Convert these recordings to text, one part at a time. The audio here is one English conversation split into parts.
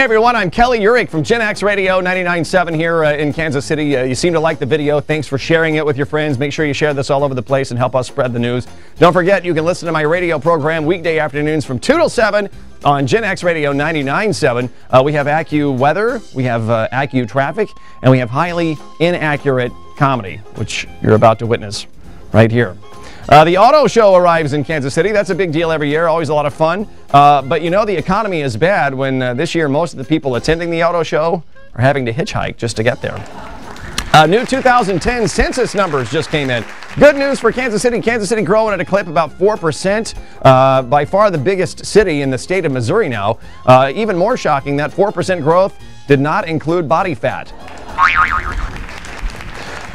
everyone, I'm Kelly Urich from Gen X Radio 99.7 here in Kansas City. You seem to like the video. Thanks for sharing it with your friends. Make sure you share this all over the place and help us spread the news. Don't forget, you can listen to my radio program weekday afternoons from 2 till 7 on Gen X Radio 99.7. We have AccuWeather, we have AccuTraffic, and we have highly inaccurate comedy, which you're about to witness right here. The auto show arrives in Kansas City. That's a big deal every year, always a lot of fun. But you know the economy is bad when this year most of the people attending the auto show are having to hitchhike just to get there. New 2010 census numbers just came in. Good news for Kansas City. Kansas City growing at a clip about 4%. By far the biggest city in the state of Missouri now. Even more shocking, that 4% growth did not include body fat.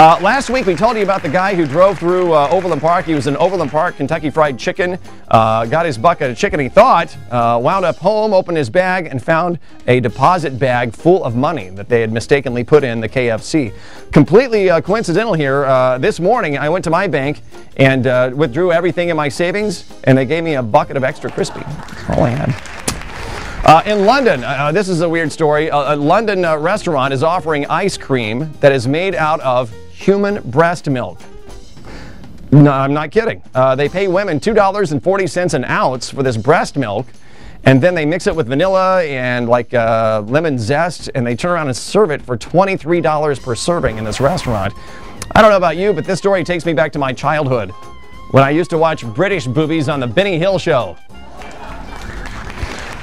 Last week we told you about the guy who drove through Overland Park. He was in Overland Park, Kentucky Fried Chicken, got his bucket of chicken he thought, wound up home, opened his bag, and found a deposit bag full of money that they had mistakenly put in the KFC. Completely coincidental here. This morning I went to my bank and withdrew everything in my savings, and they gave me a bucket of extra crispy. That's all I had. In London, this is a weird story. A London restaurant is offering ice cream that is made out of human breast milk. No, I'm not kidding. They pay women $2.40 an ounce for this breast milk, and then they mix it with vanilla and like lemon zest, and they turn around and serve it for $23 per serving in this restaurant. I don't know about you, but this story takes me back to my childhood when I used to watch British boobies on the Benny Hill Show.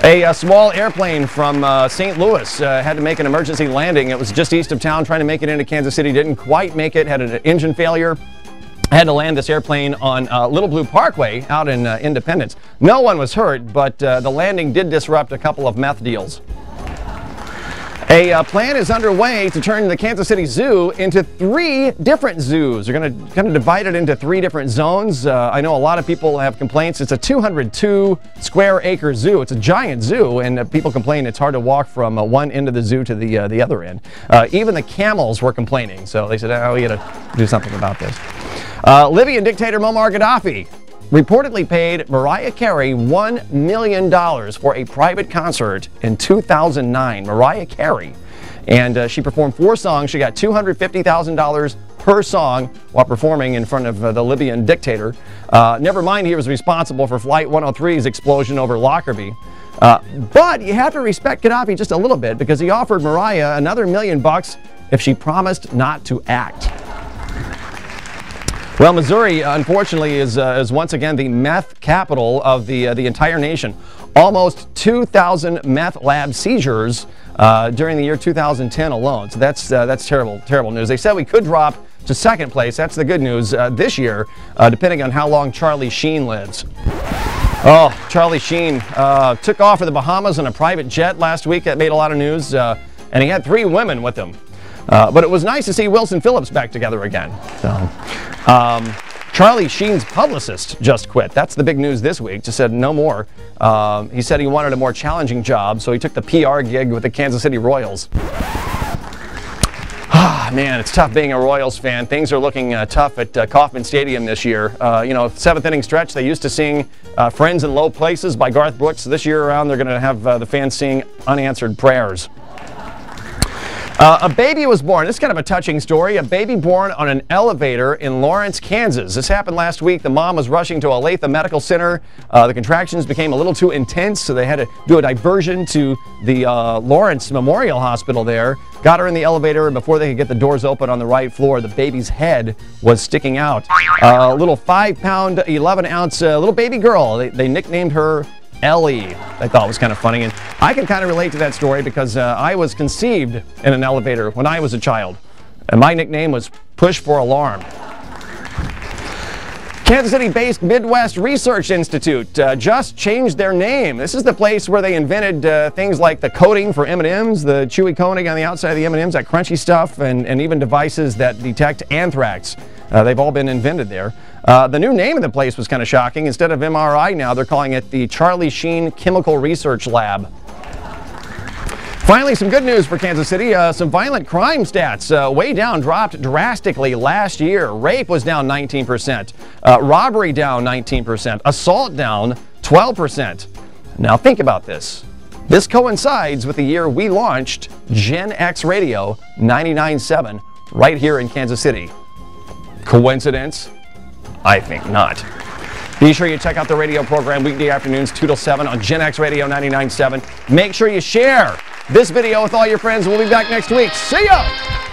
A small airplane from St. Louis had to make an emergency landing. It was just east of town trying to make it into Kansas City. Didn't quite make it, had an engine failure. Had to land this airplane on Little Blue Parkway out in Independence. No one was hurt, but the landing did disrupt a couple of meth deals. A plan is underway to turn the Kansas City Zoo into 3 different zoos. They're going to divide it into 3 different zones. I know a lot of people have complaints. It's a 202 square acre zoo. It's a giant zoo, and people complain it's hard to walk from one end of the zoo to the other end. Even the camels were complaining, so they said, oh, we got to do something about this. Libyan dictator Muammar Gaddafi reportedly paid Mariah Carey $1 million for a private concert in 2009. Mariah Carey. And she performed 4 songs. She got $250,000 per song while performing in front of the Libyan dictator. Never mind he was responsible for Flight 103's explosion over Lockerbie. But you have to respect Gaddafi just a little bit because he offered Mariah another $1 million if she promised not to act. Well, Missouri, unfortunately, is once again the meth capital of the entire nation. Almost 2,000 meth lab seizures during the year 2010 alone. So that's terrible news. They said we could drop to 2nd place. That's the good news this year, depending on how long Charlie Sheen lives. Oh, Charlie Sheen took off for the Bahamas on a private jet last week. That made a lot of news, and he had 3 women with him. But it was nice to see Wilson Phillips back together again. So, Charlie Sheen's publicist just quit. That's the big news this week. Just said no more. He said he wanted a more challenging job, so he took the PR gig with the Kansas City Royals. Man, it's tough being a Royals fan. Things are looking tough at Kauffman Stadium this year. You know, 7th inning stretch, they used to sing Friends in Low Places by Garth Brooks. This year around, they're going to have the fans sing Unanswered Prayers. A baby was born. This is kind of a touching story. A baby born on an elevator in Lawrence, Kansas. This happened last week. The mom was rushing to Olathe Medical Center. The contractions became a little too intense, so they had to do a diversion to the Lawrence Memorial Hospital there. Got her in the elevator, and before they could get the doors open on the right floor, the baby's head was sticking out. A little 5-pound, 11-ounce little baby girl. They nicknamed her Ellie. I thought it was kind of funny, and I can kind of relate to that story because I was conceived in an elevator when I was a child, and my nickname was Push for Alarm. Kansas City-based Midwest Research Institute just changed their name. This is the place where they invented things like the coating for M&Ms, the chewy coating on the outside of the M&Ms, that crunchy stuff, and even devices that detect anthrax. They've all been invented there. The new name of the place was kind of shocking. Instead of MRI now, they're calling it the Charlie Sheen Chemical Research Lab. Finally, some good news for Kansas City. Some violent crime stats way down, dropped drastically last year. Rape was down 19%. Robbery down 19%. Assault down 12%. Now think about this. This coincides with the year we launched Gen X Radio 99.7 right here in Kansas City. Coincidence? I think not. Be sure you check out the radio program weekday afternoons 2 till 7 on Gen X Radio 99.7. Make sure you share this video with all your friends. We'll be back next week. See ya!